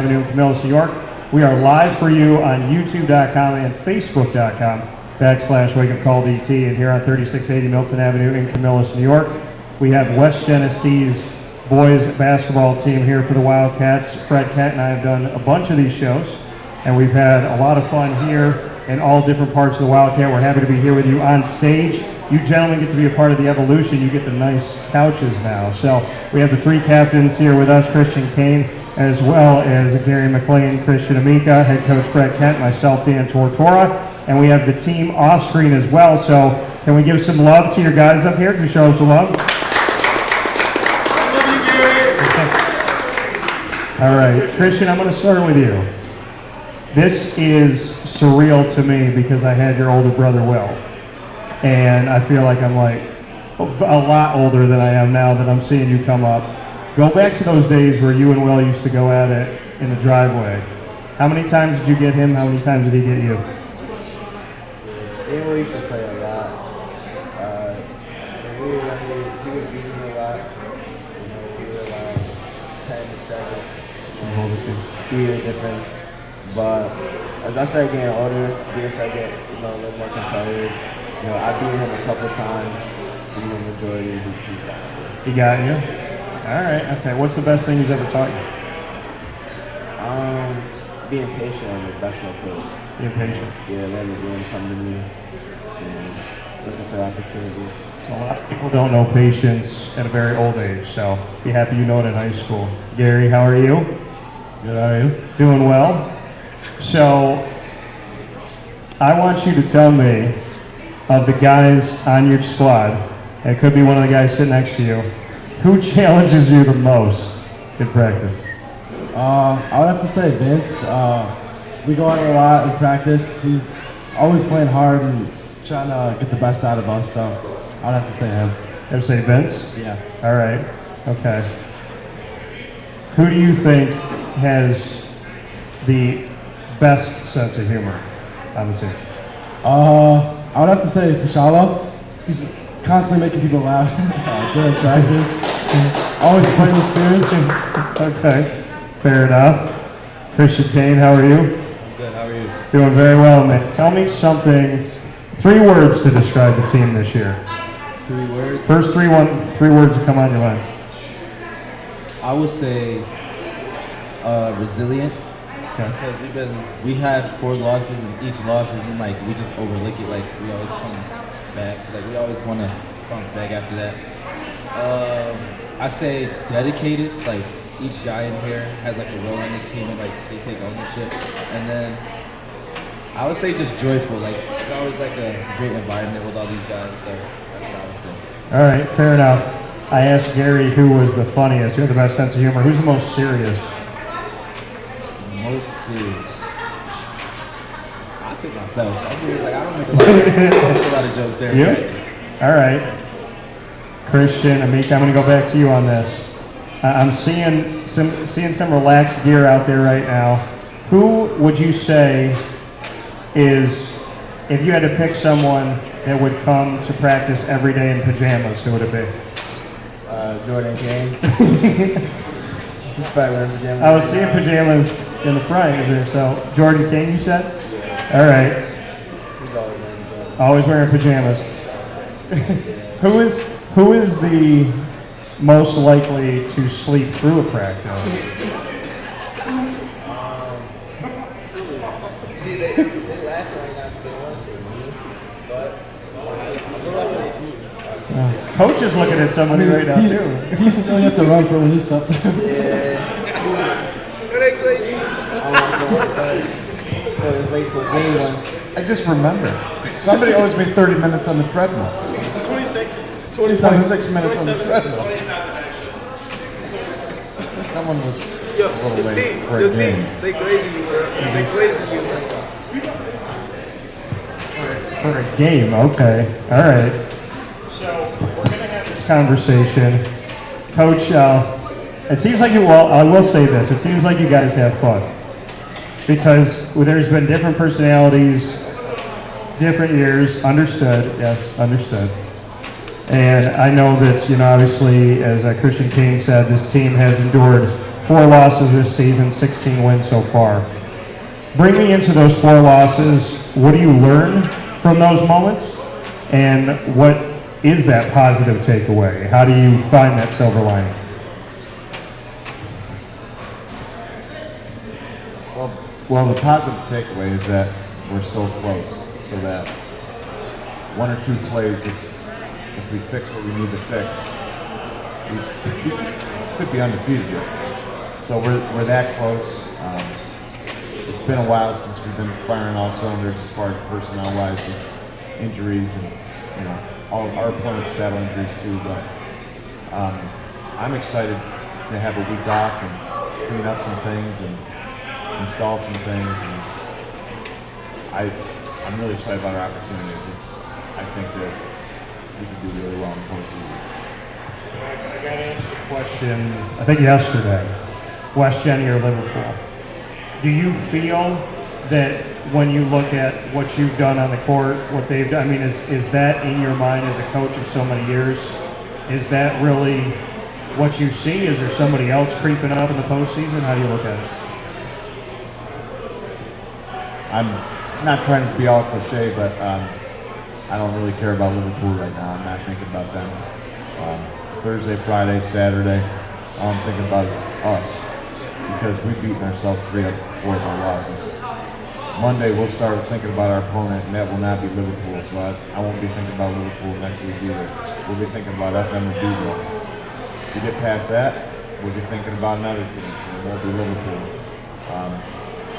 Avenue in Camillus, New York. We are live for you on YouTube.com and Facebook.com/WakeUpCall and here on 3680 Milton Avenue in Camillus, New York. We have West Genesee's boys basketball team here for the Wildcats. Fred, Cat, and I have done a bunch of these shows, and we've had a lot of fun here in all different parts of the Wildcat. We're happy to be here with you on stage. You gentlemen get to be a part of the evolution. You get the nice couches now. So we have the three captains here with us, Cain, as well as Gary McLane, Amica, head coach Fred Kent, myself, Dan Tortora, and we have the team off screen as well. So can we give some love to your guys up here? Can you show them some love? Love you, Gary. All right, Christian, I'm going to start with you. This is surreal to me because I had your older brother, Will, and I feel like I'm like a lot older than I am now that I'm seeing you come up. Go back to those days where you and Will used to go at it in the driveway. How many times did you get him? How many times did he get you? We used to play a lot. When we were younger, he would beat me a lot. You know, we were like 10-7. Be the difference. But as I started getting older, I started getting a little more competitive. You know, I beat him a couple times. The majority, he got me. He got you? All right, okay. What's the best thing he's ever taught you? Being patient on the basketball court. Being patient. Yeah, letting the game come to me. Looking for opportunities. A lot of people don't know patience at a very old age, so be happy you know it in high school. Gary, how are you? Good, how are you? Doing well. So, I want you to tell me, of the guys on your squad, it could be one of the guys sitting next to you, who challenges you the most in practice? I would have to say Vince. We go out a lot in practice. He's always playing hard and trying to get the best out of us, so I would have to say him. You have to say Vince? Yeah. All right, okay. Who do you think has the best sense of humor on the team? I would have to say T'Challa. He's constantly making people laugh during practice. Always playing the spirits. Okay, fair enough. Cain, how are you? I'm good, how are you? Doing very well, man. Tell me something, 3 words to describe the team this year. 3 words? First three words that come on your mind. I would say resilient. Okay. Because we had 4 losses, and each loss isn't like we just overlook it. Like we always come back. Like we always want to bounce back after that. I say dedicated. Like each guy in here has like a role in this team, and like they take ownership. And then I would say just joyful. Like it's always like a great environment with all these guys. So that's what I would say. All right, fair enough. I asked Gary who was the funniest, who had the best sense of humor. Who's the most serious? Most serious. I say myself. I don't make a lot of jokes there. You? All right. Christian, Amica, I'm going to go back to you on this. I'm seeing some relaxed gear out there right now. Who would you say is, if you had to pick someone that would come to practice every day in pajamas, who would it be? Jordan Cain. He's probably wearing pajamas. I was seeing pajamas in the front, is there? So, Jordan Cain, you said? Yeah. All right. He's Always always wearing pajamas. wearing pajamas. Who is the most likely to sleep through a practice? See, they laugh right now because they want to say me, but Coach is looking at somebody right now, too. T still have to run for when he stopped. yeah. I was late to a game once. I just remember. Somebody owes me 30 minutes on the treadmill. It's 26. 26 minutes on the treadmill. 27, actually. Someone was Yo, a little the late team, for a the game. team, they glazing you, bro. They glazing you, bro. For a game, okay. All right. So, we're going to have this conversation. Coach, it seems like I will say this, it seems like you guys have fun. Because there's been different personalities, different years, understood, yes, understood. And I know that, obviously, as Cain said, this team has endured 4 losses this season, 16 wins so far. Bring me into those 4 losses. What do you learn from those moments? And what is that positive takeaway? How do you find that silver lining? Well, the positive takeaway is that we're so close, so that 1 or 2 plays, if we fix what we need to fix, we could be undefeated here. So we're that close. It's been a while since we've been firing all cylinders as far as personnel-wise with injuries and all of our opponents battle injuries too. But I'm excited to have a week off and clean up some things and install some things, and I'm really excited about our opportunity because I think that we can do really well in the postseason. I got asked a question, I think yesterday, West Gen or Liverpool. Do you feel that when you look at what you've done on the court, what they've done, I mean, is that in your mind as a coach of so many years? Is that really what you see? Is there somebody else creeping up in the postseason? How do you look at it? I'm not trying to be all cliche, but I don't really care about Liverpool right now. I'm not thinking about them. Thursday, Friday, Saturday, all I'm thinking about is us, because we've beaten ourselves 3 out of 4 of our losses. Monday, we'll start thinking about our opponent, and that will not be Liverpool, so I won't be thinking about Liverpool next week either. We'll be thinking about FM and Beagle. If we get past that, we'll be thinking about another team, so it won't be Liverpool.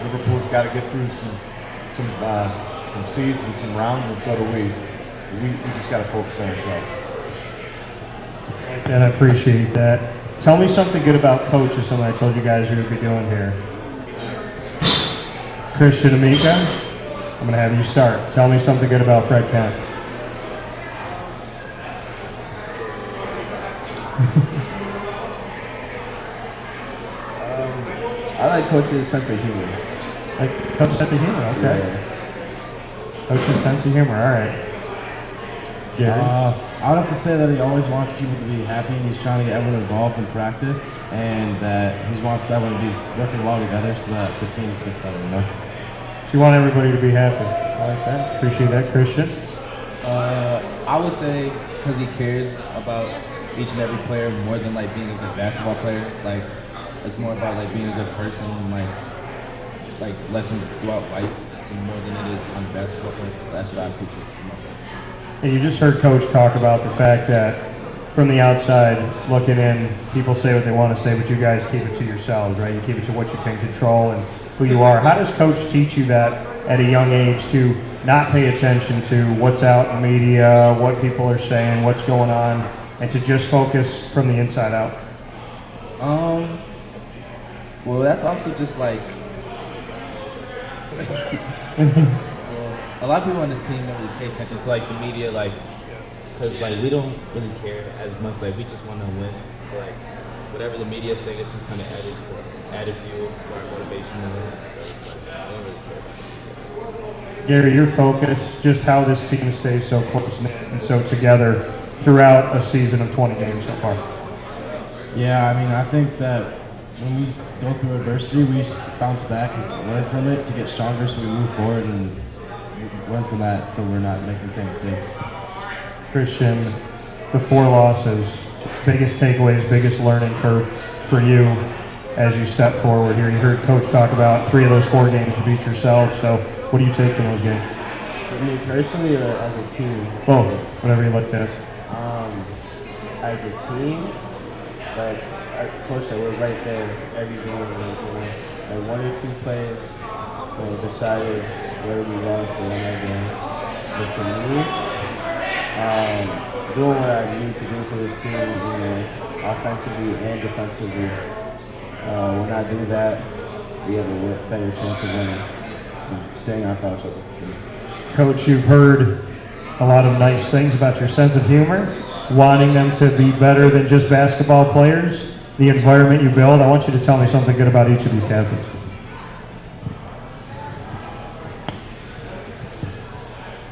Liverpool's got to get through some seeds and some rounds, and so do we. We just got to focus on ourselves. And I appreciate that. Tell me something good about Coach or something I told you guys we would be doing here. Christian Amica, I'm going to have you start. Tell me something good about Fred Cain. I like Coach's sense of humor. Like Coach's sense of humor, okay. Yeah. Coach's sense of humor, all right. Gary? I would have to say that he always wants people to be happy, and he's trying to get everyone involved in practice, and that he wants everyone to be working well together so that the team gets better, So you want everybody to be happy. I like that. Appreciate that, Christian. I would say because he cares about each and every player more than like being a good basketball player. Like it's more about like being a good person and like lessons throughout life more than it is on the basketball court. So that's what I appreciate from him. And you just heard Coach talk about the fact that from the outside looking in, people say what they want to say, but you guys keep it to yourselves, right? You keep it to what you can control and who you are. How does Coach teach you that at a young age to not pay attention to what's out in the media, what people are saying, what's going on, and to just focus from the inside out? Well, that's also just like a lot of people on this team don't really pay attention to like the media, like because like we don't really care as much. Like we just want to win. So like whatever the media is saying, it's just kind of added fuel to our motivation to win. So it's like I don't really care about it. Gary, your focus, just how this team stays so close-knit and so together throughout a season of 20 games so far. Yeah, I mean, I think that when we go through adversity, we bounce back and learn from it to get stronger so we move forward and learn from that so we're not making the same mistakes. Christian, the 4 losses, biggest takeaways, biggest learning curve for you as you step forward here. You heard Coach talk about 3 of those 4 games you beat yourself, so what do you take from those games? For me personally or as a team? Both, whatever you looked at. As a team, like Coach said, we're right there every game. Like 1 or 2 plays decided whether we lost or won that game. But for me, doing what I need to do for this team, offensively and defensively. When I do that, we have a better chance of winning and staying on foul trouble. Coach, you've heard a lot of nice things about your sense of humor, wanting them to be better than just basketball players, the environment you build. I want you to tell me something good about each of these captains.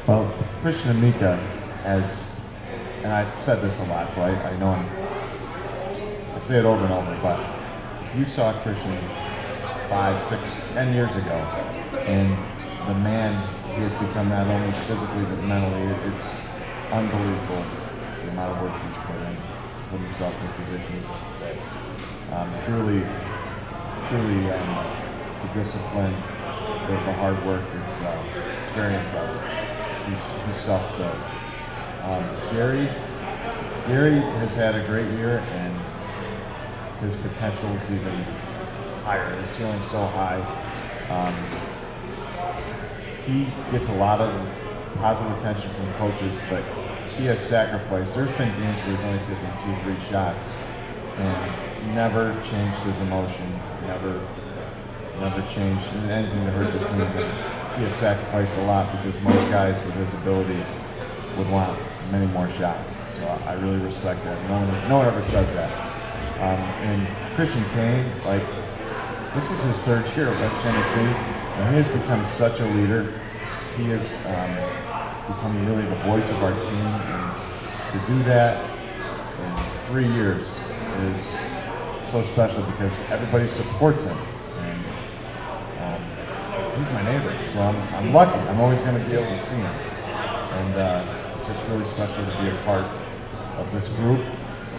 Well, Christian Amica and I've said this a lot, so I know I say it over and over, but if you saw Christian 5, 6, 10 years ago, and the man he has become not only physically but mentally, it's unbelievable the amount of work he's put in to put himself in the position he's in today. Truly, the discipline, the hard work, it's very impressive. He's self-built. Gary has had a great year, and his potential is even higher. His ceiling's so high. He gets a lot of positive attention from coaches, but he has sacrificed. There's been games where he's only taken 2-3 shots and never changed his emotion, never changed anything to hurt the team. And he has sacrificed a lot because most guys with his ability would want many more shots. So I really respect that. No one ever says that. And Christian Cain, like, this is his 3rd year at West Genesee, and he has become such a leader. He has become really the voice of our team, and to do that in 3 years is so special because everybody supports him. And he's my neighbor, so I'm lucky. I'm always going to be able to see him. And it's just really special to be a part of this group,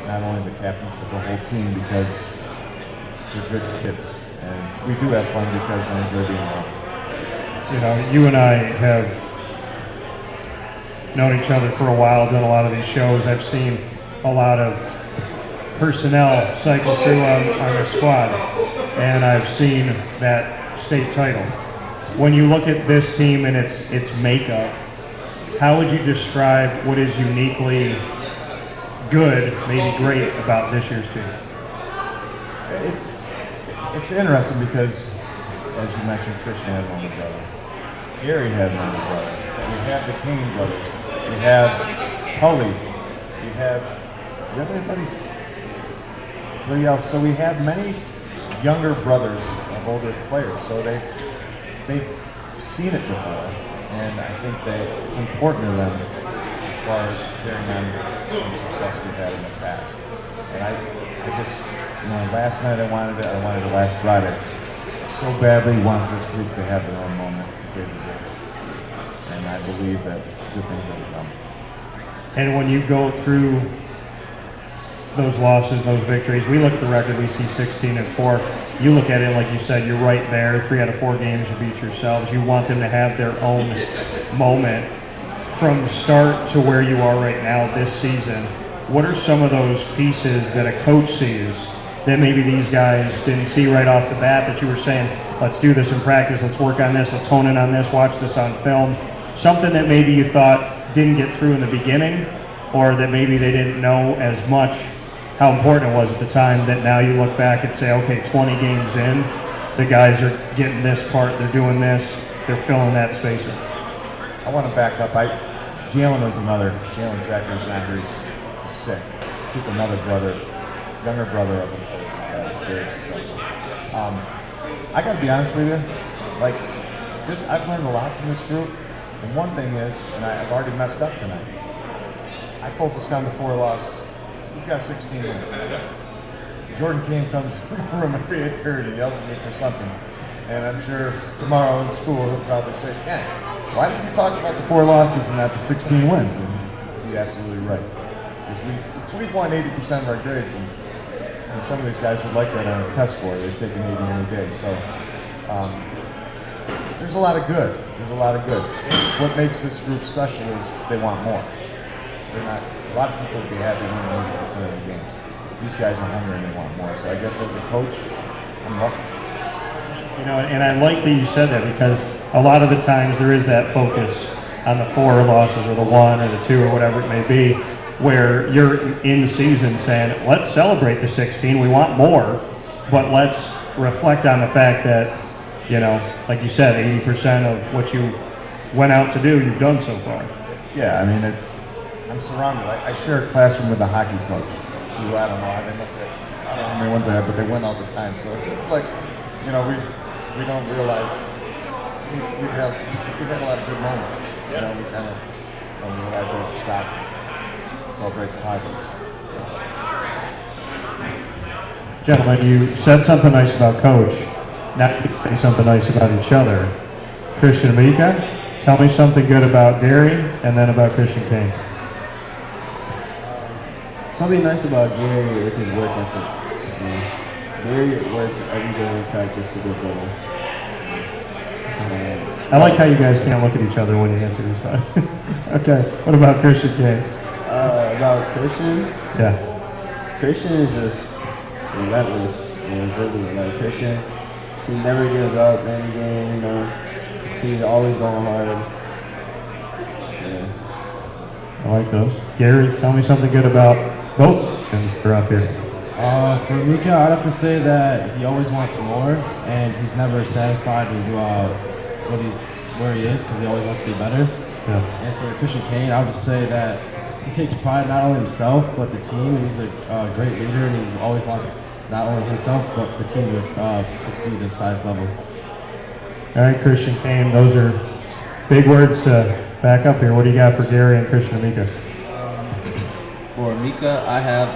not only the captains, but the whole team, because they're good kids. And we do have fun because I enjoy being around. You know, you and I have known each other for a while, done a lot of these shows. I've seen a lot of personnel cycle through on the squad, and I've seen that state title. When you look at this team and its makeup, how would you describe what is uniquely good, maybe great, about this year's team? It's interesting because, as you mentioned, Christian had an older brother. Gary had an older brother. We have the Cain brothers. We have Tully. We have everybody else. So we have many younger brothers of older players. So they've seen it before, and I think that it's important to them as far as carrying on some success we've had in the past. And I just, last night I wanted it last Friday. I so badly want this group to have their own moment because they deserve it. And I believe that good things will come. And when you go through those losses and those victories, we look at the record, we see 16-4. You look at it, like you said, you're right there. 3 out of 4 games you beat yourselves. You want them to have their own moment. From start to where you are right now this season, what are some of those pieces that a coach sees that maybe these guys didn't see right off the bat that you were saying, let's do this in practice, let's work on this, let's hone in on this, watch this on film? Something that maybe you thought didn't get through in the beginning, or that maybe they didn't know as much how important it was at the time, that now you look back and say, okay, 20 games in, the guys are getting this part, they're doing this, they're filling that spacer. I want to back up. Jalen Zachar's not here, he's sick. He's another brother, younger brother of him that is very successful. I got to be honest with you, like this, I've learned a lot from this group. And one thing is, and I've already messed up tonight, I focused on the 4 losses. We've got 16 wins. Jordan Cain comes in the room every 8th period and yells at me for something. And I'm sure tomorrow in school he'll probably say, Ken, why did you talk about the 4 losses and not the 16 wins? And he's absolutely right. Because we've won 80% of our grades, and some of these guys would like that on a test score. They've taken 80 every day. So there's a lot of good. What makes this group special is they want more. A lot of people would be happy winning 80% of the games. These guys are hungry and they want more. So I guess as a coach, I'm lucky. And I like that you said that, because a lot of the times there is that focus on the 4 losses or the 1 or the 2 or whatever it may be, where you're in season saying, let's celebrate the 16, we want more, but let's reflect on the fact that, like you said, 80% of what you went out to do, you've done so far. Yeah, I mean, I'm surrounded. I share a classroom with a hockey coach who, I don't know, they must have, I don't know how many ones I have, but they win all the time. So it's like, we don't realize we've had a lot of good moments. We kind of don't realize that to stop, celebrate the positives. Gentlemen, you said something nice about Coach. Now you say something nice about each other. Christian Amica, tell me something good about Gary and then about Christian Cain. Something nice about Gary is his work ethic. Gary works every day in practice to get better. I like how you guys can't look at each other when you answer these questions. Okay, what about Christian Cain? About Christian, Yeah. Christian is just relentless and resilient. Like Christian, he never gives up in any game, you know. He's always going hard. Yeah. I like those. Gary, tell me something good about both guys that are up here. For Amica, I'd have to say that he always wants more, and he's never satisfied with where he is because he always wants to be better. Yeah. And for Christian Cain, I would just say that he takes pride not only himself but the team, and he's a great leader, and he always wants not only himself but the team to succeed at the highest level. All right, Christian Cain, those are big words to back up here. What do you got for Gary and Christian Amica? For Amica, I have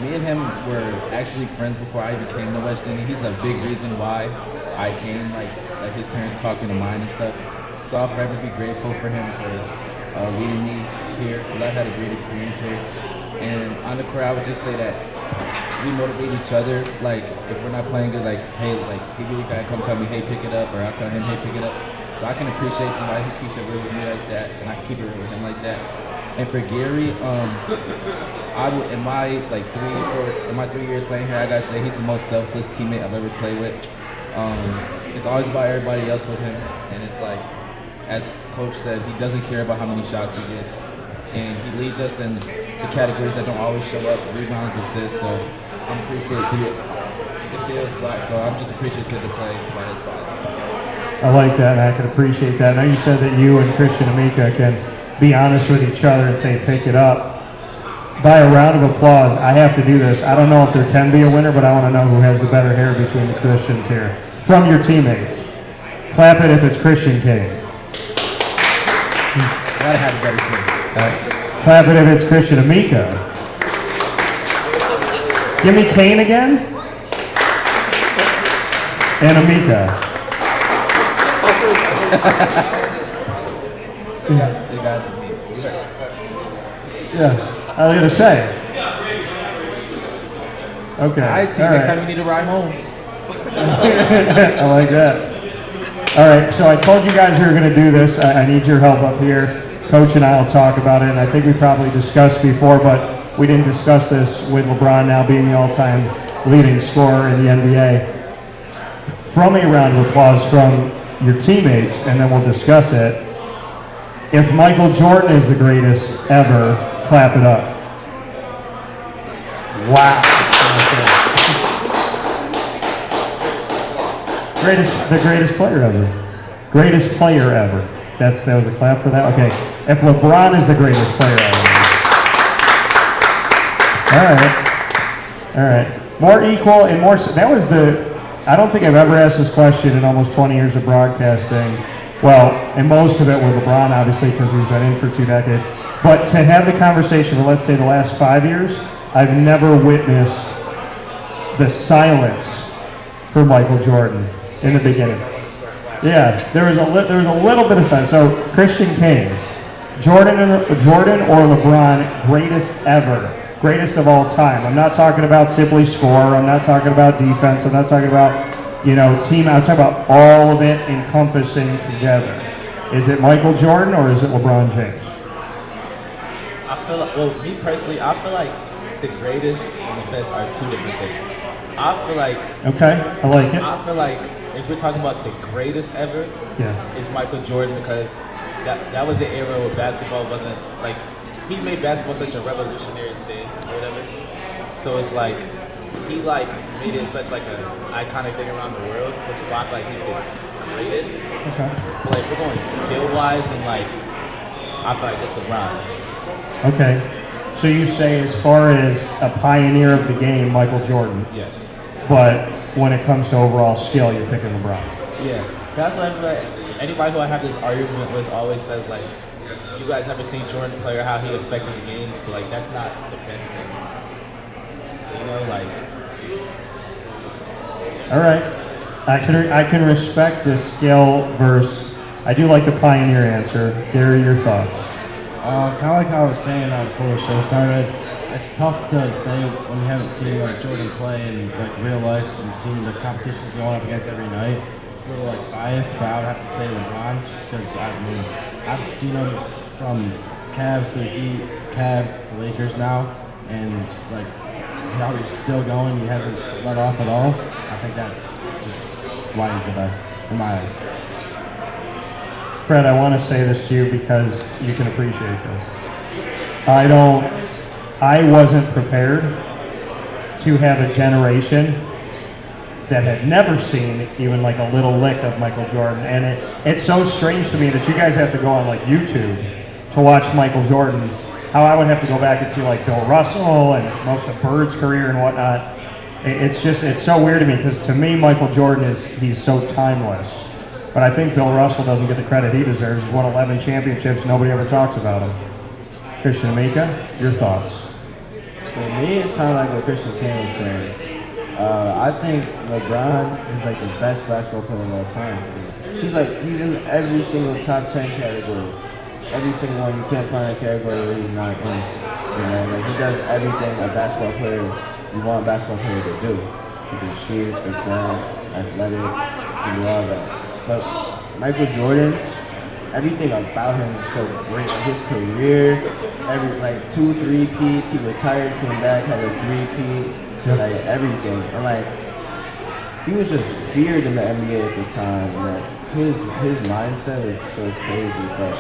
me and him were actually friends before I even came to West Genesee. He's a big reason why I came, like his parents talking to mine and stuff. So I'll forever be grateful for him for leading me here because I've had a great experience here. And on the court, I would just say that we motivate each other. Like if we're not playing good, like hey, like he really gotta come tell me, hey, pick it up, or I'll tell him, hey, pick it up. So I can appreciate somebody who keeps it real with me like that, and I can keep it real with him like that. And for Gary, I would in my 3 years playing here, I gotta say he's the most selfless teammate I've ever played with. It's always about everybody else with him, and it's like, as Coach said, he doesn't care about how many shots he gets, and he leads us in the categories that don't always show up: rebounds, assists. So I'm appreciative to it. The steals, block. So I'm just appreciative to play by his side. I like that, and I can appreciate that. Now you said that you and Christian Amica can be honest with each other and say, pick it up. By a round of applause, I have to do this. I don't know if there can be a winner, but I want to know who has the better hair between the Christians here. From your teammates. Clap it if it's Christian Cain. Gotta have a better team. Clap it if it's Christian Amica. Give me Cain again. And Amica. They got Yeah, I was gonna say. Okay. All right, team. All Next right. time you need a ride home. I like that. All right, so I told you guys we were going to do this. I need your help up here. Coach and I will talk about it, and I think we probably discussed before, but we didn't discuss this with LeBron now being the all-time leading scorer in the NBA. From a round of applause from your teammates, and then we'll discuss it. If Michael Jordan is the greatest ever, clap it up. Wow. The greatest player ever. Greatest player ever. That was a clap for that? Okay. If LeBron is the greatest player ever. All right. More equal and more, that was I don't think I've ever asked this question in almost 20 years of broadcasting. Well, and most of it with LeBron, obviously, because he's been in for 2 decades. But to have the conversation for, let's say, the last 5 years, I've never witnessed the silence for Michael Jordan in the beginning. Yeah, there was a little bit of silence. So, Christian Cain, Jordan or LeBron, greatest ever, greatest of all time. I'm not talking about simply score. I'm not talking about defense. I'm not talking about team. I'm talking about all of it encompassing together. Is it Michael Jordan or is it LeBron James? I feel like, well, me personally, I feel like the greatest and the best are 2 different things. I feel like. Okay, I like it. I feel like if we're talking about the greatest ever, it's Michael Jordan because that was an era where basketball wasn't like he made basketball such a revolutionary thing or whatever. So it's like he made it such like an iconic thing around the world, which is why I feel like he's the greatest. Okay. But like we're going skill wise and like I feel like it's LeBron. Okay. So you say as far as a pioneer of the game, Michael Jordan. Yeah. But when it comes to overall skill, you're picking LeBron. Yeah. That's why I feel like anybody who I have this argument with always says like, you guys never seen Jordan play or how he affected the game, but like that's not the best thing. Like All right. I can respect this skill versus. I do like the pioneer answer. Gary, your thoughts? Kind of like how I was saying before the show started, it's tough to say when you haven't seen like Jordan play in like real life and seen the competitions going up against every night. It's a little like biased, but I would have to say LeBron just because I've seen him from Cavs to the Heat, to Cavs, the Lakers now, and it's like how he's still going. He hasn't let off at all. I think that's just why he's the best in my eyes. Fred, I want to say this to you because you can appreciate this. I wasn't prepared to have a generation that had never seen even like a little lick of Michael Jordan. And it's so strange to me that you guys have to go on like YouTube to watch Michael Jordan. How I would have to go back and see like Bill Russell and most of Bird's career and whatnot. It's so weird to me because to me, Michael Jordan he's so timeless. But I think Bill Russell doesn't get the credit he deserves. He's won 11 championships. Nobody ever talks about him. Christian Amica, your thoughts? For me, it's kind of like what Christian Cain was saying. I think LeBron is like the best basketball player of all time. He's in every single top 10 category. Every single one. You can't find a category where he's not in. You know, like he does everything a basketball player you want a basketball player to do. He can shoot, defend, athletic, he can do all that. But Michael Jordan, everything about him is so great. Like his career, like 2 3-peats, he retired, came back, had a 3-peat, like everything. And like he was just feared in the NBA at the time. And like his mindset was so crazy. But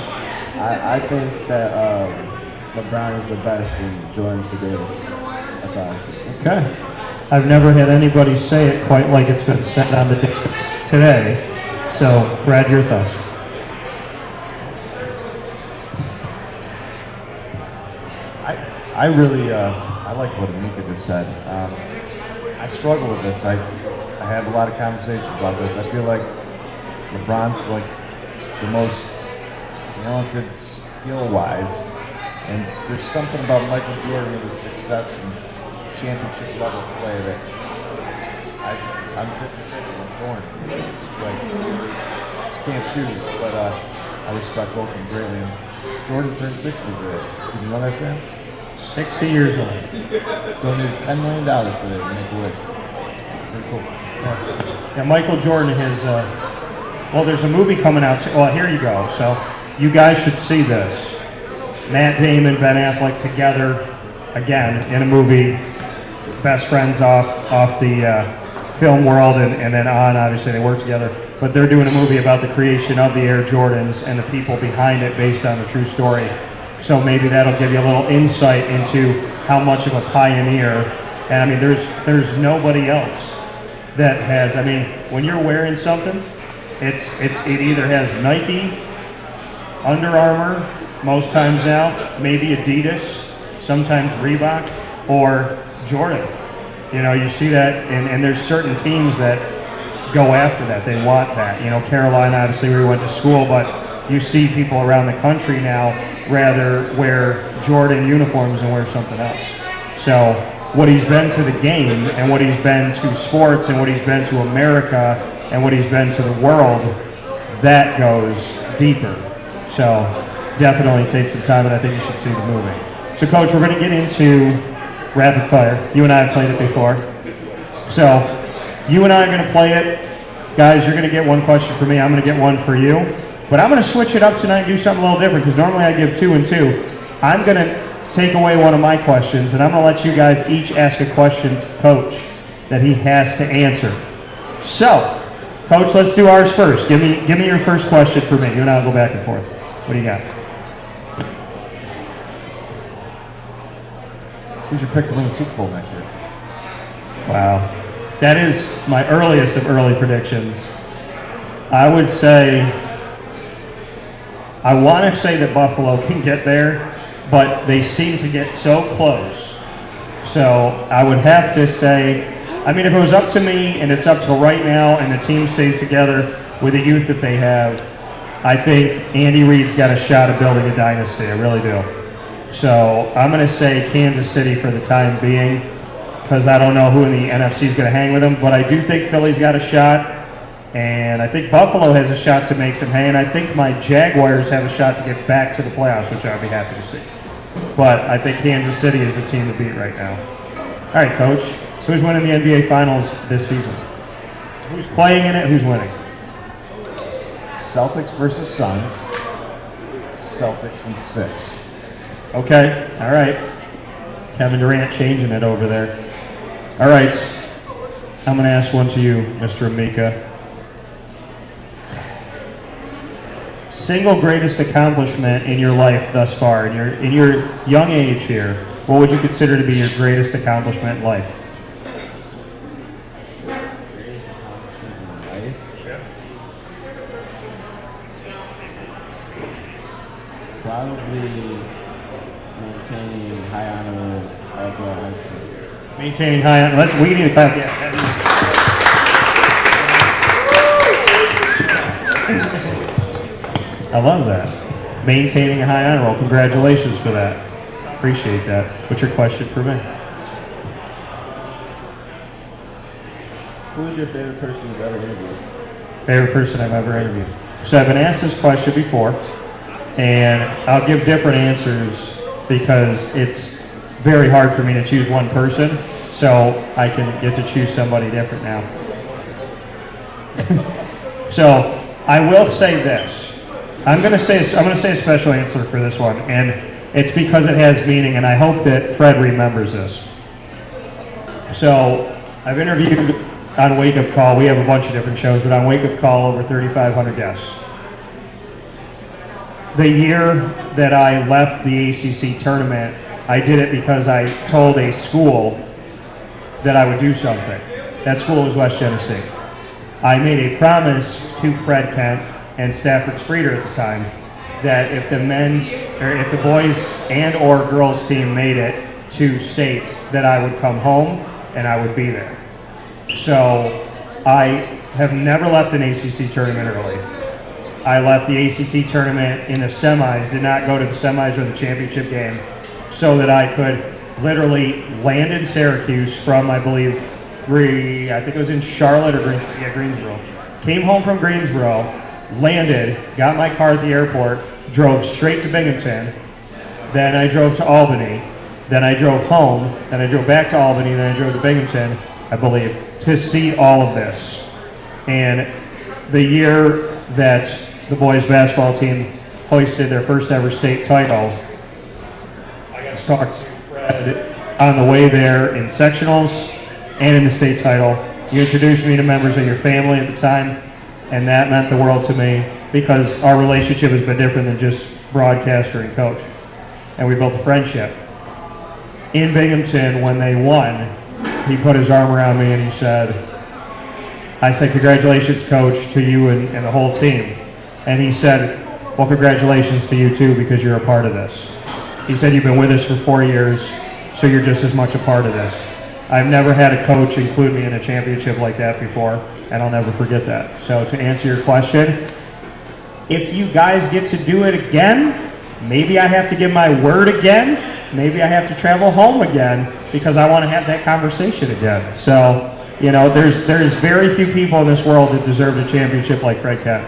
I think that LeBron is the best and Jordan's the greatest. That's how I see it. Okay. I've never had anybody say it quite like it's been said on the disc today. So, Brad, your thoughts? I really I like what Amica just said. I struggle with this. I have a lot of conversations about this. I feel like LeBron's like the most talented skill-wise, and there's something about Michael Jordan with his success and championship level play that I'm 50-50. I'm torn. It's like just can't choose, but I respect both of them greatly. And Jordan turned 60 today. Did you know that, Sam? 60 years old. Donated $10 million today to make a wish. Pretty cool. Yeah, Michael Jordan has, well, there's a movie coming out. Well, here you go. So, you guys should see this. Matt Damon, Ben Affleck together again in a movie. Best friends off the film world and then on. Obviously, they work together. But they're doing a movie about the creation of the Air Jordans and the people behind it based on a true story. So maybe that'll give you a little insight into how much of a pioneer. And I mean, there's nobody else that has. I mean, when you're wearing something, it either has Nike, Under Armour, most times now, maybe Adidas, sometimes Reebok, or Jordan. You know, you see that, and there's certain teams that go after that. They want that. You know, Carolina, obviously, where we went to school, but you see people around the country now rather wear Jordan uniforms and wear something else. So what he's been to the game and what he's been to sports and what he's been to America and what he's been to the world, that goes deeper. So definitely take some time, and I think you should see the movie. So, Coach, we're going to get into rapid fire. You and I have played it before. So you and I are going to play it. Guys, you're going to get one question for me. I'm going to get one for you. But I'm going to switch it up tonight and do something a little different because normally I give 2 and 2. I'm going to take away one of my questions, and I'm going to let you guys each ask a question to Coach that he has to answer. So, Coach, let's do ours first. Give me your first question for me. You and I will go back and forth. What do you got? Who's your pick to win the Super Bowl next year? Wow. That is my earliest of early predictions. I would say, I want to say that Buffalo can get there, but they seem to get so close. So I would have to say, I mean, if it was up to me and it's up to right now and the team stays together with the youth that they have, I think Andy Reid's got a shot at building a dynasty. I really do. So I'm going to say Kansas City for the time being because I don't know who in the NFC is going to hang with them. But I do think Philly's got a shot, and I think Buffalo has a shot to make some hay, and I think my Jaguars have a shot to get back to the playoffs, which I'd be happy to see. But I think Kansas City is the team to beat right now. All right, Coach, who's winning the NBA Finals this season? Who's playing in it? Who's winning? Celtics versus Suns. Celtics in 6. Okay, all right. Kevin Durant changing it over there. All right, I'm going to ask one to you, Mr. Amica. Single greatest accomplishment in your life thus far, in your young age here, what would you consider to be your greatest accomplishment in life? Greatest accomplishment in life? Probably maintaining high honor all throughout high school. Maintaining high honor. We need to clap. Yeah. I love that. Maintaining a high honor roll. Congratulations for that. Appreciate that. What's your question for me? Who is your favorite person you've ever interviewed? Favorite person I've ever interviewed. So I've been asked this question before, and I'll give different answers because it's very hard for me to choose one person, so I can get to choose somebody different now. So I will say this. I'm going to say a special answer for this one, and it's because it has meaning, and I hope that Fred remembers this. So I've interviewed on Wake Up Call. We have a bunch of different shows, but on Wake Up Call, over 3,500 guests. The year that I left the ACC tournament, I did it because I told a school that I would do something. That school was West Genesee. I made a promise to Fred Kent and Stafford Spreeder at the time that if the boys and or girls team made it to states, that I would come home and I would be there. So I have never left an ACC tournament early. I left the ACC tournament in the semis, did not go to the semis or the championship game, so that I could literally land in Syracuse from, I believe, I think it was in Charlotte or Greensboro. Came home from Greensboro, landed, got my car at the airport, drove straight to Binghamton, then I drove to Albany, then I drove home, then I drove back to Albany, then I drove to Binghamton, I believe, to see all of this. And the year that the boys basketball team hoisted their first ever state title, I got to talk to Fred on the way there in sectionals and in the state title. You introduced me to members of your family at the time, and that meant the world to me because our relationship has been different than just broadcaster and coach. And we built a friendship. In Binghamton, when they won, he put his arm around me and he said, I said, congratulations, coach, to you and the whole team. And he said, well, congratulations to you too, because you're a part of this. He said, you've been with us for 4 years, so you're just as much a part of this. I've never had a coach include me in a championship like that before, and I'll never forget that. So to answer your question, if you guys get to do it again, maybe I have to give my word again. Maybe I have to travel home again because I want to have that conversation again. So, you know, there's very few people in this world that deserve a championship like Fred Kent.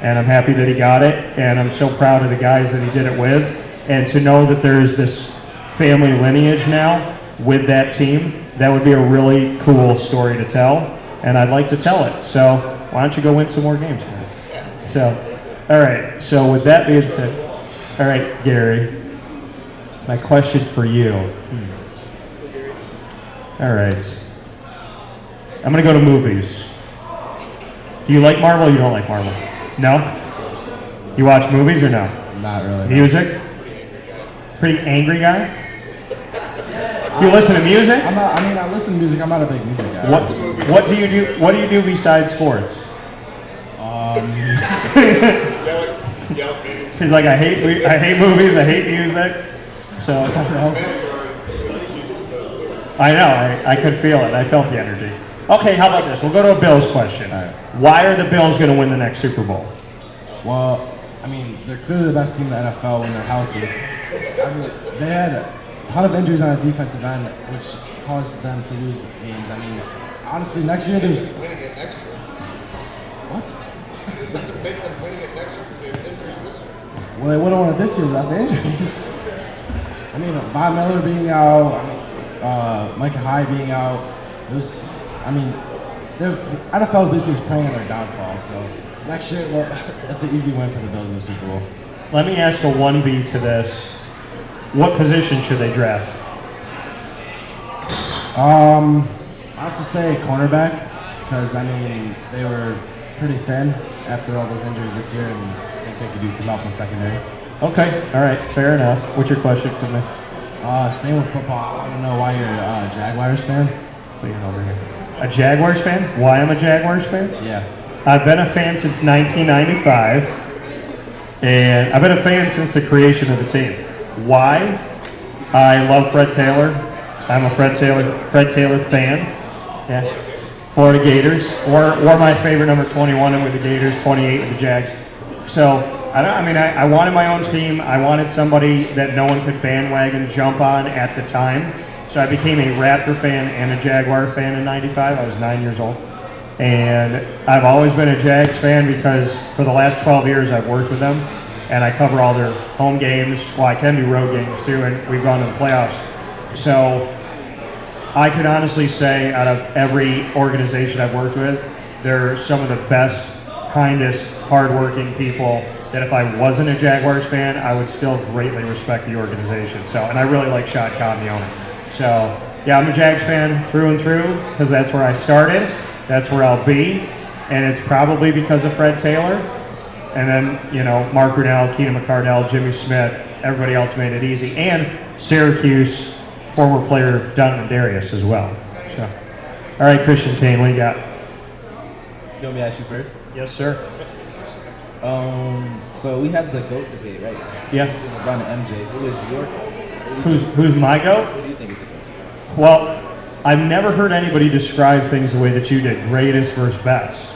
And I'm happy that he got it, and I'm so proud of the guys that he did it with. And to know that there's this family lineage now with that team, that would be a really cool story to tell, and I'd like to tell it. So why don't you go win some more games, guys? So, all right, so with that being said, all right, Gary, my question for you. All right. I'm going to go to movies. Do you like Marvel or you don't like Marvel? No? You watch movies or no? Not really. Music? Pretty angry guy? Do you listen to music? I listen to music. I'm not a big music guy. What do you do? What do you do besides sports? He's like, I hate movies. I hate music. So I know. I could feel it. I felt the energy. Okay, how about this? We'll go to a Bills question. All right. Why are the Bills going to win the next Super Bowl? Well, I mean, they're clearly the best team in the NFL when they're healthy. I mean, they had a ton of injuries on the defensive end, which cause them to lose games. I mean, honestly, next year there's Winning it next year. what? Doesn't make them winning it next year because they have injuries this year. Well, they would have won it this year without the injuries. I mean, Von Miller being out, Micah Hyde being out. I mean, the NFL basically is preying on their downfall. So next year, that's an easy win for the Bills in the Super Bowl. Let me ask a 1B to this. What position should they draft? I have to say cornerback because I mean they were pretty thin after all those injuries this year, and I think they could use some help in the secondary. Okay, all right, fair enough. What's your question for me? Staying with football, I don't know why you're a Jaguars fan. Leaning over here. A Jaguars fan? Why I'm a Jaguars fan? Yeah. I've been a fan since 1995, and I've been a fan since the creation of the team. Why? I love Fred Taylor. I'm a Fred Taylor fan. Yeah. Florida Gators, or my favorite number 21 with the Gators, 28 with the Jags. So I wanted my own team. I wanted somebody that no one could bandwagon jump on at the time. So I became a Raptor fan and a Jaguar fan in '95. I was 9 years old. And I've always been a Jags fan because for the last 12 years I've worked with them. And I cover all their home games. Well, I can do road games too, and we've gone to the playoffs. So I could honestly say out of every organization I've worked with, they're some of the best, kindest, hardworking people that if I wasn't a Jaguars fan, I would still greatly respect the organization. So, and I really like Shad Khan, the owner. So, yeah, I'm a Jags fan through and through because that's where I started. That's where I'll be. And it's probably because of Fred Taylor. And then, you know, Mark Brunell, Keenan McCardell, Jimmy Smith, everybody else made it easy. And Syracuse, former player Donovan Darius as well. So, all right, Christian Cain, what do you got? You want me to ask you first? Yes, sir. So we had the GOAT debate, right? Yeah. Between LeBron and MJ. Who is your? Who's my GOAT? Who do you think is the GOAT? Well, I've never heard anybody describe things the way that you did, greatest versus best.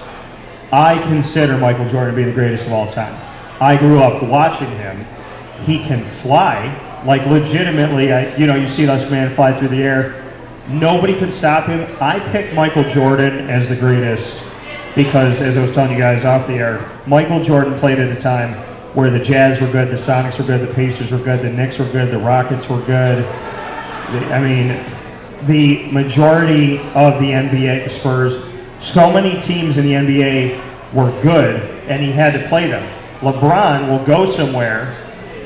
I consider Michael Jordan to be the greatest of all time. I grew up watching him. He can fly, like legitimately, you see this man fly through the air. Nobody could stop him. I picked Michael Jordan as the greatest because, as I was telling you guys off the air, Michael Jordan played at a time where the Jazz were good, the Sonics were good, the Pacers were good, the Knicks were good, the Rockets were good. The majority of the NBA, Spurs, so many teams in the NBA were good, and he had to play them. LeBron will go somewhere,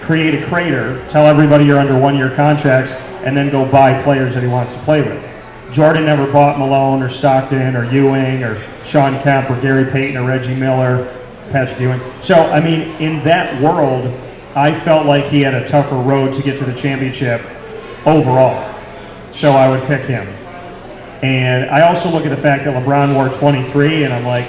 create a crater, tell everybody you're under one-year contracts, and then go buy players that he wants to play with. Jordan never bought Malone or Stockton or Ewing or Sean Kemp or Gary Payton or Reggie Miller, Patrick Ewing. So, in that world, I felt like he had a tougher road to get to the championship overall. So I would pick him. And I also look at the fact that LeBron wore 23, and I'm like,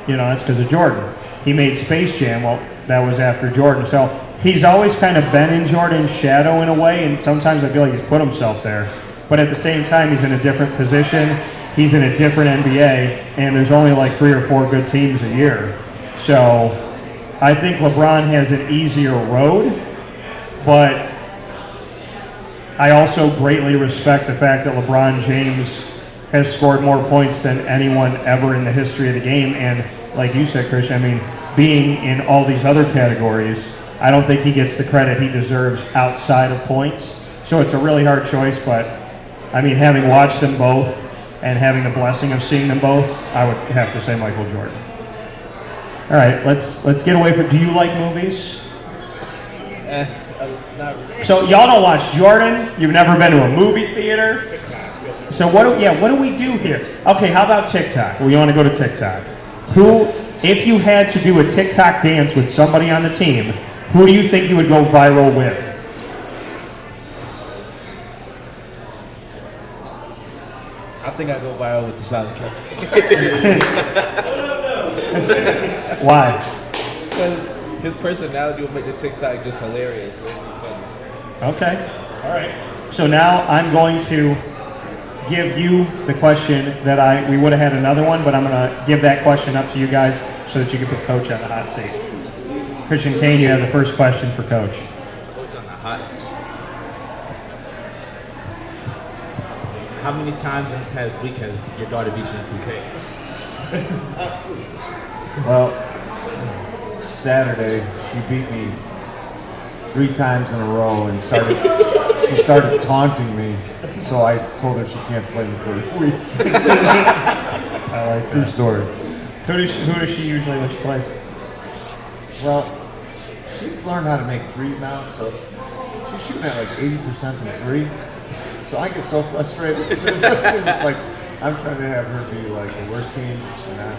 that's because of Jordan. He made Space Jam, well, that was after Jordan. So he's always kind of been in Jordan's shadow in a way, and sometimes I feel like he's put himself there. But at the same time, he's in a different position. He's in a different NBA, and there's only like 3 or 4 good teams a year. So I think LeBron has an easier road, but I also greatly respect the fact that LeBron James has scored more points than anyone ever in the history of the game. And like you said, Christian, being in all these other categories, I don't think he gets the credit he deserves outside of points. So it's a really hard choice, but having watched them both and having the blessing of seeing them both, I would have to say Michael Jordan. All right, let's get away from. Do you like movies? Not really. So y'all don't watch Jordan. You've never been to a movie theater. So what do we do here? Okay, how about TikTok? We want to go to TikTok. If you had to do a TikTok dance with somebody on the team, who do you think you would go viral with? I think I go viral with the Shot Cat. Why? Because his personality will make the TikTok just hilarious. It'll be funny. Okay, all right. So now I'm going to give you the question that we would have had another one, but I'm going to give that question up to you guys so that you can put Coach on the hot seat. Christian Cain, you have the first question for Coach. Coach on the hot seat. how many times in the past week has your daughter beat you in 2K? Well, Saturday she beat me 3 times in a row and she started taunting me. So I told her she can't play me for a week. I like True that. story. Who does she usually when she plays? Well, she's learned how to make threes now, so she's shooting at like 80% from 3. So I get so frustrated. Like, I'm trying to have her be like the worst team, and I'm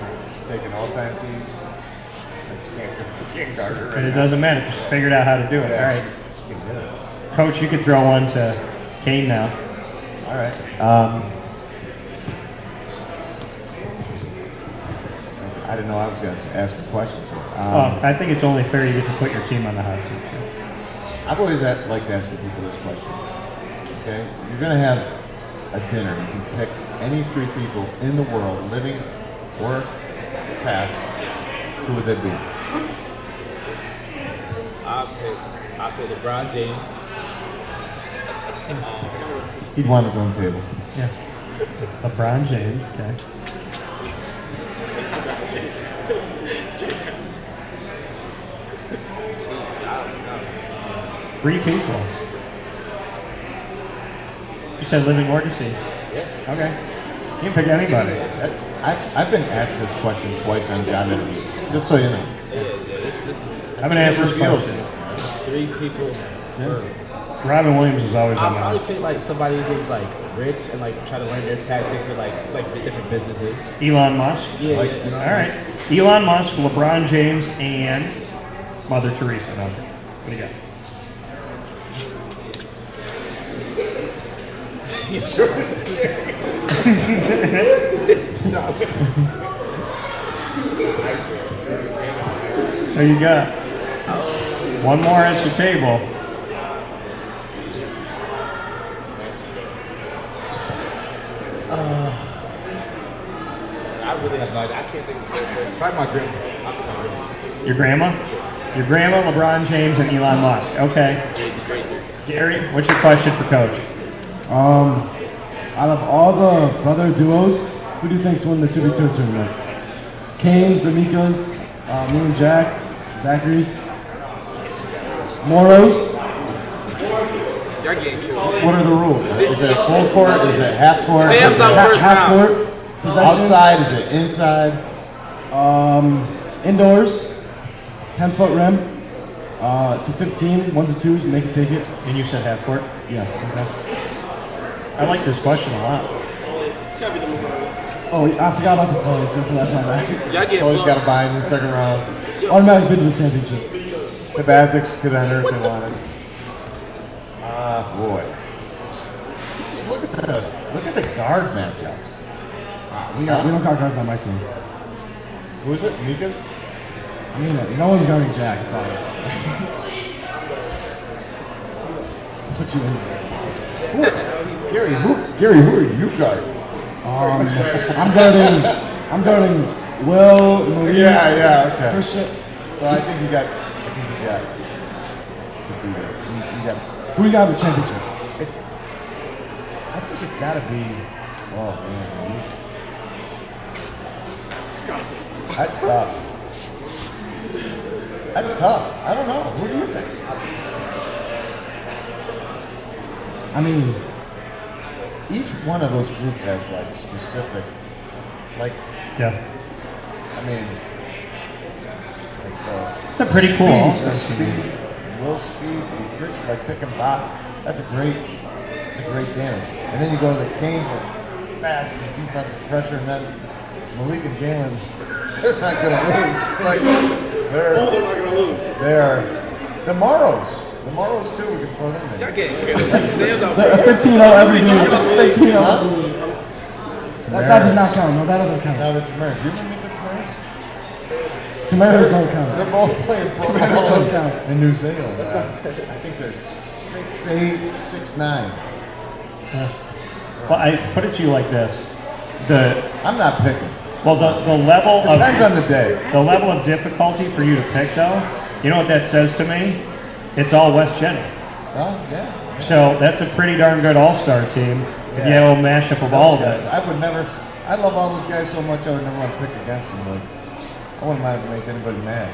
taking all-time teams. I just can't guard her right And it now. doesn't matter because she figured out how to do it. Yeah, All right. she can hit it. Coach, you could throw one to Cain now. All right. I didn't know I was going to ask a question. So, I think it's only fair you get to put your team on the hot seat too. I've always liked asking people this question. Okay, you're going to have a dinner. You can pick any 3 people in the world, living or past. Who would that be? I'll pick LeBron James. He'd want his own table. Yeah. LeBron James. Okay. Three people. You said living or deceased? Yes. Okay. You can pick anybody. I've been asked this question twice on job interviews, just so you know. This I've been asked this reveals question. it. 3 people. Robin Williams is always I'll on probably that. pick like somebody who's like rich and like try to learn their tactics or like the different businesses. Elon Musk. Yeah, Like- yeah, you know. All right. Elon Musk, LeBron James, and Mother Teresa. No. What do you got? There you got. One more at your table. I really have no idea. I can't think of it. Probably my grandma. Your grandma? Your grandma, LeBron James, and Elon Musk. Okay. Gary, what's your question for Coach? Out of all the brother duos, who do you think's won the 2v2 tournament? Cain's, Amica's, me and Jack, Zachary's, Moro's. Y'all getting killed. What are the rules? Is it a full court? Is it half court? Sam's Is it on first Half round. court possession. outside? Is it inside? Indoors, 10-foot rim, to 15, 1s to 2s, make it take it. And you said half court? Yes. I like this question a lot. It's gotta be the Moros. Oh, I forgot about the toys, so that's my bad. Y'all getting Always got bumped. to buy in the second round. Automatic bid to the championship. Tabasics could enter if they wanted. Ah, boy. Just look at the guard matchups. We don't got guards on my team. Who is it? Mika's? I mean, no one's guarding Jack, it's all right. Put you in there. Gary, who are you guarding? I'm guarding Will, Marie, Yeah, okay. Christian. So I think you got defeated. You got. Who you got in the championship? I think it's got to be. Oh man, that's tough. That's tough. I don't know. Who do you think? I mean, Each one of those groups has like specific, like Yeah. I mean, like It's a pretty cool speed, all-star the team. speed, Will Speed, Christian, like pick and pop. It's a great tandem. And then you go to the Canes with fast and defensive pressure, and then Malik and Jalen, they're not gonna lose. Like They're not gonna lose. the Morrows too. We can throw them in. Y'all getting killed. Sam's out. 15-0 every game. 15-0. That does not count. No, that doesn't count. Now the Tamaris. You remember the Tamaris? Tomatoes don't count. They're both playing pro Tomatoes don't ball count. in New Zealand. I think they're 6'8", 6'9". Well, I put it to you like this: I'm not picking. the level of Depends on the day. the level of difficulty for you to pick, though. You know what that says to me? It's all West Jenny. Oh, yeah. So that's a pretty darn good all-star team. If you had a little mashup of all of guys. that. I would never. I love all those guys so much. I would never want to pick against them. Like, I wouldn't mind to make anybody mad.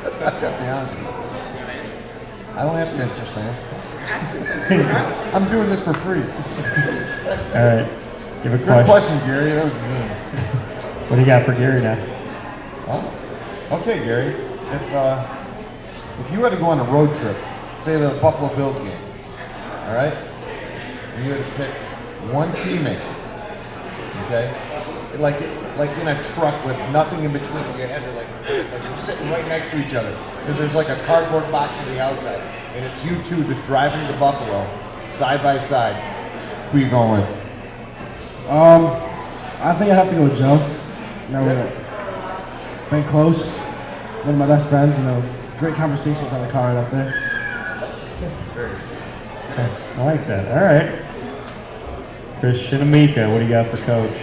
I gotta be honest with you. I don't have to answer, Sam. I'm doing this for free. All right. Give a Good question. question, Gary. That was mean. What do you got for Gary now? Oh, okay, Gary. If you had to go on a road trip, say the Buffalo Bills game, all right, and you had to pick one teammate, okay, like in a truck with nothing in between, you had to like you're sitting right next to each other because there's like a cardboard box on the outside, and it's you two just driving to Buffalo side by side. Who you going with? I think I'd have to go with Joe. Been close. One of my best friends. Great conversations on the car right up there. I like that. All right. Christian Amica, what do you got for Coach?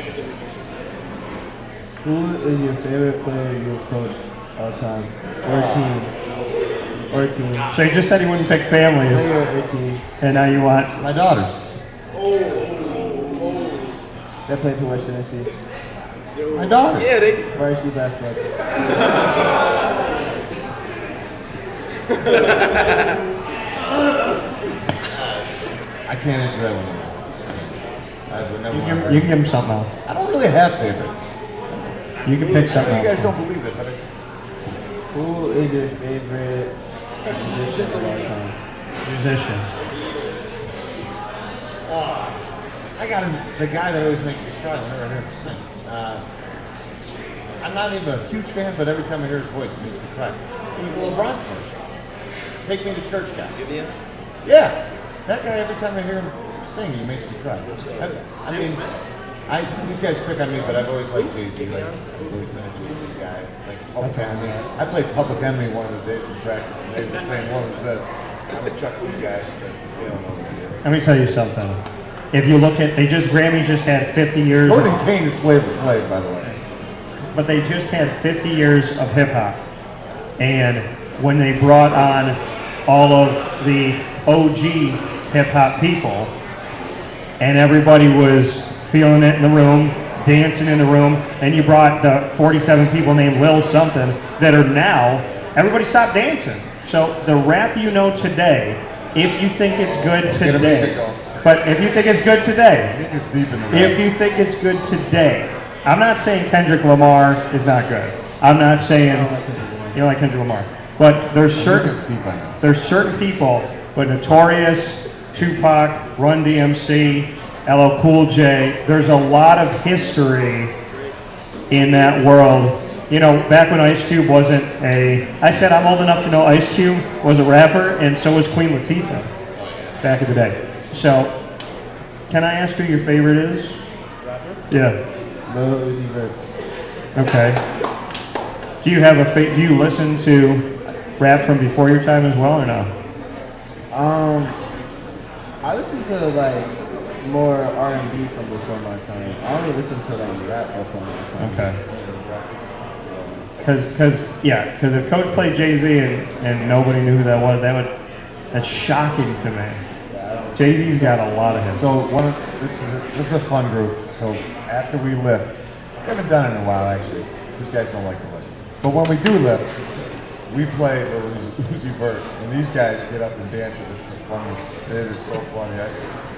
Who is your favorite player you've coached all time? Or team? So you just said you wouldn't pick families, Player or team and now you want. My daughters. that played for West Genesee. My daughters. Yeah, they. Varsity basketball. I can't answer that one. I would never want to. You can give him something else. I don't really have favorites. You can pick I something know you guys else. don't believe it, but Who is your favorite musician of all time? Musician. I got the guy that always makes me cry whenever I hear him sing. I'm not even a huge fan, but every time I hear his voice, it makes me cry. He was a LeBron commercial. Take me to church guy. Yeah, that guy. Every time I hear him sing, he makes me cry. I mean, these guys pick on me, but I've always liked Jay-Z. Like, I've always been a Jay-Z guy. Like Public Enemy. I played Public Enemy one of the days in practice, and there's the same one that says, "I'm a Chuck Lee guy," but they don't know who he is. Let me tell you something. If you look at, Grammys just had 50 years. Jordan Cain is Flavor Flav, by the way. But they just had 50 years of hip hop. And when they brought on all of the OG hip hop people, and everybody was feeling it in the room, dancing in the room, and you brought the 47 people named Lil something that are now, everybody stopped dancing. So the rap you know today, if you think it's good today, but if you think it's good today, I think it's deep in the rap. if you think it's good today, I'm not saying Kendrick Lamar is not good. I'm not saying you don't like Kendrick Lamar, but there's certain people, but Notorious, Tupac, Run DMC, LL Cool J. There's a lot of history in that world. You know, back when Ice Cube wasn't I said I'm old enough to know Ice Cube was a rapper, and so was Queen Latifah back in the day. So, can I ask who your favorite is? Rapper? Yeah. Lil Uzi Vert. Okay. Do you have do you listen to rap from before your time as well, or no? I listen to like more R&B from before my time. I only listen to like rap before my time. Okay. Because if Coach played Jay-Z and nobody knew who that was, that's shocking to me. Jay-Z's got a lot of hits. So this is a fun group. So after we lift, we haven't done it in a while actually. These guys don't like to lift. But when we do lift, we play Uzi Vert, and these guys get up and dance, and it's the funniest. It is so funny. I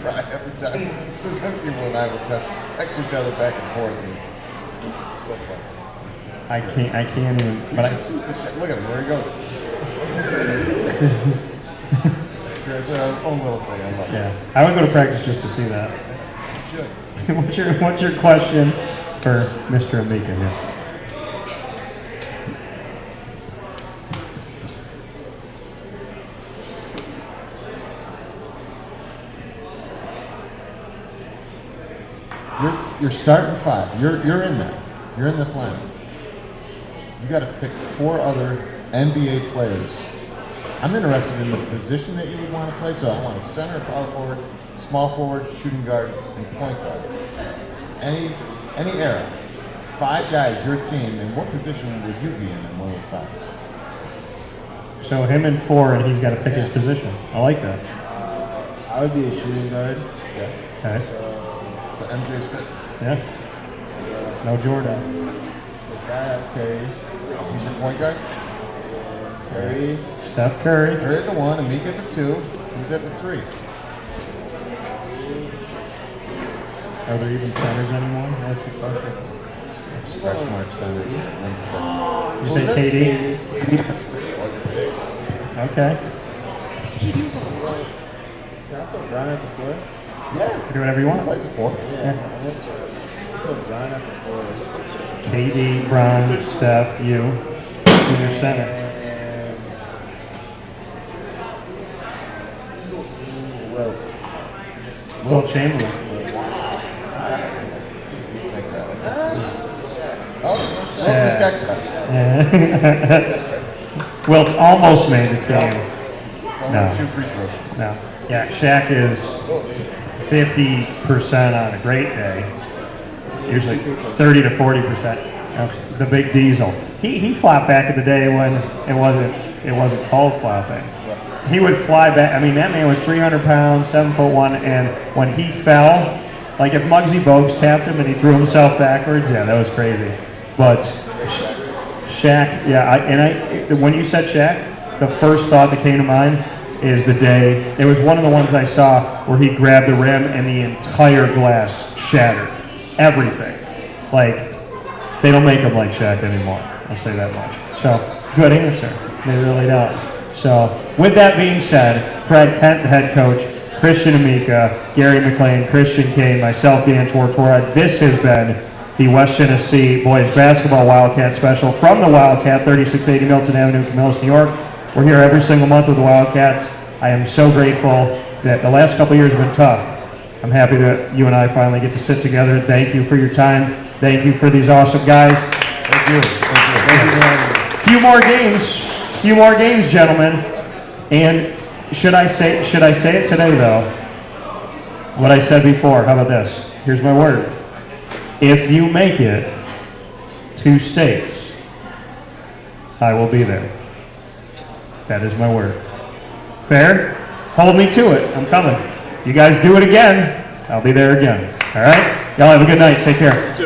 cry every time. Since and I will text each other back and forth. And it's so funny. I can't even. But Look at him. There he goes. It's our own little thing. I love it. yeah, I would go to practice just to see that. You should. What's your question for Mr. Amica here? You're starting five. You're in there. You're in this lineup. You got to pick 4 other NBA players. I'm interested in the position that you would want to play. So I want a center, power forward, small forward, shooting guard, and point guard. Any era. 5 guys, your team, and what position would you be in one of those 5? So him and 4, and he's got to pick his position. I like that. I would be a shooting guard. Okay. So So MJ sit. Yeah. No Jordan. It's got Curry. He's your point guard. Curry. Steph Curry. Curry at the 1, Amica at the 2. Who's at the 3? Are there even centers anymore? That's the question. Scratch mark centers. You say KD? Okay. Can I put Brown at the 4? Yeah. Do whatever you He want. plays a 4. Yeah. Put Brown at the 4. KD, Brown, Steph, you. Who's your center? And Will. Will Chamberlain. Oh, Wilt just got cut. Yeah. Wilt almost made the team. Don't No. shoot free throws. No. Yeah, Shaq is 50% on a great day. Usually 30 to 40%. The big diesel. He flopped back in the day when it wasn't called flopping. He would fly back. I mean, that man was 300 pounds, 7'1", and when he fell, like if Muggsy Bogues tapped him and he threw himself backwards, yeah, that was crazy. But Shaq, yeah, when you said Shaq, the first thought that came to mind is the day, it was one of the ones I saw where he grabbed the rim and the entire glass shattered. Everything. Like, they don't make them like Shaq anymore. I'll say that much. So, good answer. They really don't. So, with that being said, Fred Kent, the head coach, Christian Amica, Gary McLane, Christian Cain, myself, Dan Tortora. This has been the West Genesee Boys Basketball Wildcat Special from the Wildcat, 3680 Milton Avenue, Camillus, New York. We're here every single month with the Wildcats. I am so grateful that the last couple of years have been tough. I'm happy that you and I finally get to sit together. Thank you for your time. Thank you for these awesome guys. Thank you. Thank you. Few more games, gentlemen. And should I say it today though? What I said before. How about this? Here's my word. If you make it to states, I will be there. That is my word. Fair? Hold me to it. I'm coming. You guys do it again, I'll be there again. All right? Y'all have a good night. Take care. Two.